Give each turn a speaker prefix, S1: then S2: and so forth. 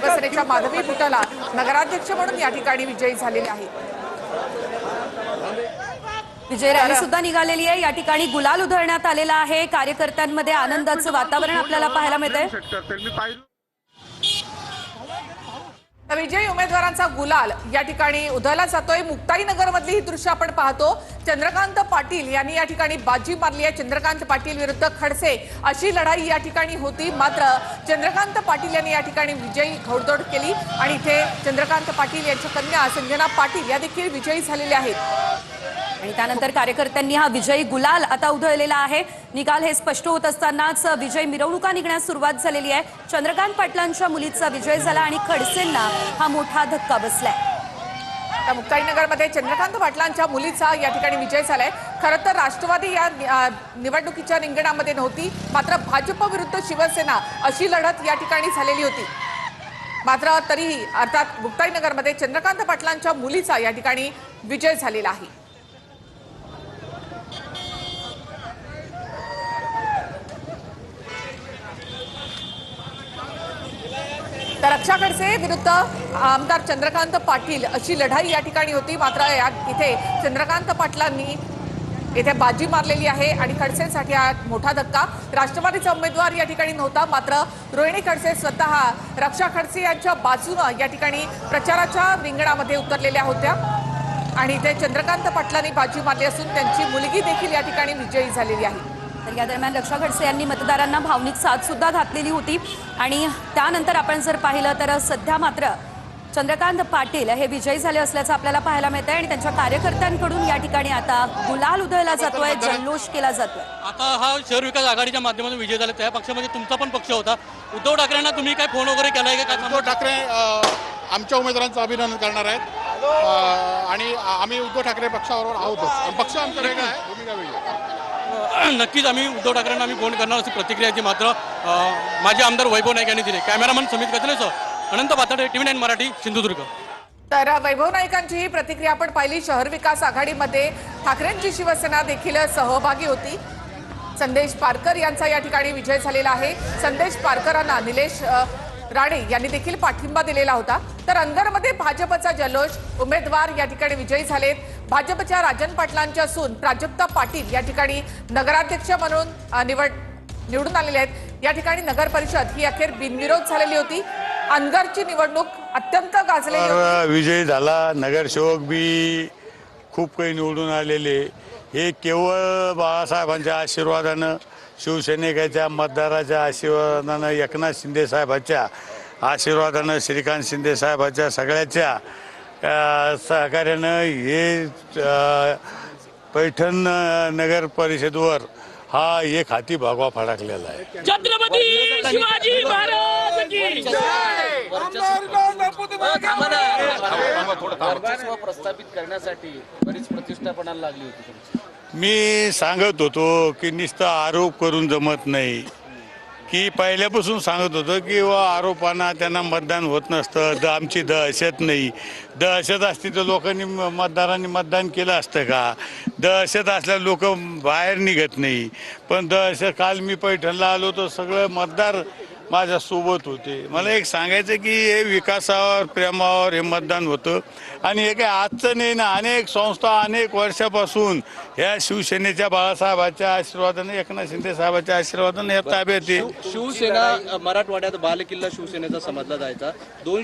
S1: शिवसेनेच्या माधवी बुटाला नगराध्यक्ष म्हणून या ठिकाणी विजयी झालेले आहेत।
S2: विजय रॅली सुद्धा निघालेली आहे। या ठिकाणी गुलाल उधळण्यात आलेला आहे। कार्यकर्त्यांमध्ये आनंदाचं वातावरण आपल्याला पाहायला मिळतंय।
S1: विजयी उमेदवारांचा गुलाल या ठिकाणी उधळला जातोय। मुक्ताईनगर मधली ही दृश्य आपण पाहतो। चंद्रकांत पाटील यांनी या ठिकाणी बाजी मारली आहे। चंद्रकांत पाटील विरुद्ध खडसे अशी लढाई या ठिकाणी होती, मात्र चंद्रकांत पाटील यांनी या ठिकाणी विजयी घोडदौड केली आणि इथे चंद्रकांत पाटील यांच्या कन्या संजना पाटील या देखील विजयी झालेल्या आहेत।
S2: आणि त्यानंतर कार्यकर्त्यांनी हा विजयी गुलाल आता उधळलेला आहे। निकाल हे स्पष्ट होत असतानाच विजय मिरवणुका निघण्यास सुरुवात झालेली आहे। चंद्रकांत पाटलांच्या मुलीचा विजय झाला आणि खडसेंना हा मोठा धक्का बसलाय।
S1: मुक्ताईनगरमध्ये चंद्रकांत पाटलांच्या मुलीचा या ठिकाणी विजय झालाय। खरं तर राष्ट्रवादी या निवडणुकीच्या रिंगणामध्ये नव्हती, मात्र भाजप विरुद्ध शिवसेना अशी लढत या ठिकाणी झालेली होती। मात्र तरीही अर्थात मुक्ताईनगरमध्ये चंद्रकांत पाटलांच्या मुलीचा या ठिकाणी विजय झालेला आहे। तर रक्षा खडसे विरुद्ध आमदार चंद्रकांत पाटील अशी लढाई या ठिकाणी होती, मात्र इथे चंद्रकांत पाटलांनी इथे बाजी मारलेली आहे आणि खडसेंसाठी हा मोठा धक्का। राष्ट्रवादीचा उमेदवार या ठिकाणी नव्हता, मात्र रोहिणी खडसे स्वतः रक्षा खडसे यांच्या बाजूने या ठिकाणी प्रचाराच्या रिंगणामध्ये उतरलेल्या होत्या आणि इथे चंद्रकांत पाटलांनी बाजी मारली असून त्यांची मुलगी देखील या ठिकाणी विजयी झालेली आहे।
S2: तर या दरम्यान रक्षा खडसे यांनी मतदारांना भावनिक साथ सुद्धा घातलेली होती आणि त्यानंतर आपण जर पाहिलं तर सध्या मात्र चंद्रकांत पाटील हे विजयी झाले असल्याचं आपल्याला पाहायला मिळतंय आणि त्यांच्या कार्यकर्त्यांकडून या ठिकाणी आता गुलाल उधळला जातोय, जल्लोष केला जातोय।
S3: आता हा शहर विकास आघाडीच्या माध्यमातून विजय झाला। त्या पक्षामध्ये तुमचा पण पक्ष होता। उद्धव ठाकरेंना तुम्ही काय फोन वगैरे केलाय का?
S4: उद्धव ठाकरे आमच्या उमेदवारांचं अभिनंदन करणार आहेत आणि आम्ही उद्धव ठाकरे पक्षाबरोबर आहोतच। पक्ष आमचा वेगळा आहे, भूमिका वेगळी आहे।
S3: नक्कीच आम्ही उद्धव ठाकरेंना फोन करणार अशी प्रतिक्रिया ती मात्र माजी आमदार वैभव नाईक यांनी दिली। कॅमेरामन समित कचलेसह अनंत पाथर्डे, TV9 मराठी, सिंधुदुर्ग।
S1: तर वैभव नाईकांची ही प्रतिक्रिया आपण पाहिली। शहर विकास आघाडीमध्ये ठाकरेंची शिवसेना देखील सहभागी होती। संदेश पारकर यांचा या ठिकाणी विजय झालेला आहे। संदेश पारकरांना निलेश राणे यांनी देखील पाठिंबा दिलेला होता। तर अंदरमध्ये भाजपचा जल्लोष, उमेदवार या ठिकाणी विजयी झालेत। भाजपच्या राजन पाटलांच्या सून प्राजक्ता पाटील या ठिकाणी नगराध्यक्ष म्हणून निवडून आलेले आहेत। या ठिकाणी नगर परिषद ही अखेर बिनविरोध झालेली होती। अनगरची निवडणूक अत्यंत गाजलेली होती।
S5: विजय झाला, नगरसेवक बी खूप काही निवडून आलेले। हे केवळ बाळासाहेबांच्या आशीर्वादानं, शिवसैनिकाच्या मतदाराच्या आशीर्वादानं, एकनाथ शिंदे साहेबांच्या आशीर्वादानं, श्रीकांत शिंदे साहेबांच्या सगळ्याच्या सहकार्यानं हे पैठण नगर परिषदेवर हा एक हाती भगवा फडकलेला आहे।
S6: छत्रपती शिवाजी महाराज की जय।
S7: वर्चस्व प्रस्थापित करण्यासाठी बरीच प्रतिष्ठापनाला लागली होती।
S5: मी सांगत होतो की नुसतं आरोप करून जमत नाही, की पहिल्यापासून सांगत होतो की आरोपांना त्यांना मतदान होत नसतं। आमची दहशत नाही। दहशत असती तर लोकांनी मतदारांनी मतदान केलं असतं का? दहशत असल्या लोक बाहेर निघत नाही। पण दहशत, काल मी पैठणला आलो तर सगळं मतदार माझ्या सोबत होते। मला एक सांगायचं की हे विकासावर, प्रेमावर हे मतदान होतं आणि हे काय आजचं नाही ना। अनेक संस्था अनेक वर्षापासून ह्या शिवसेनेच्या बाळासाहेबांच्या आशीर्वादाने, एकनाथ शिंदे साहेबांच्या आशीर्वादाने या ताब्यात आहे।
S7: शिवसेना मराठवाड्यात बालेकिल्ला शिवसेनेचा समजला जायचा। 2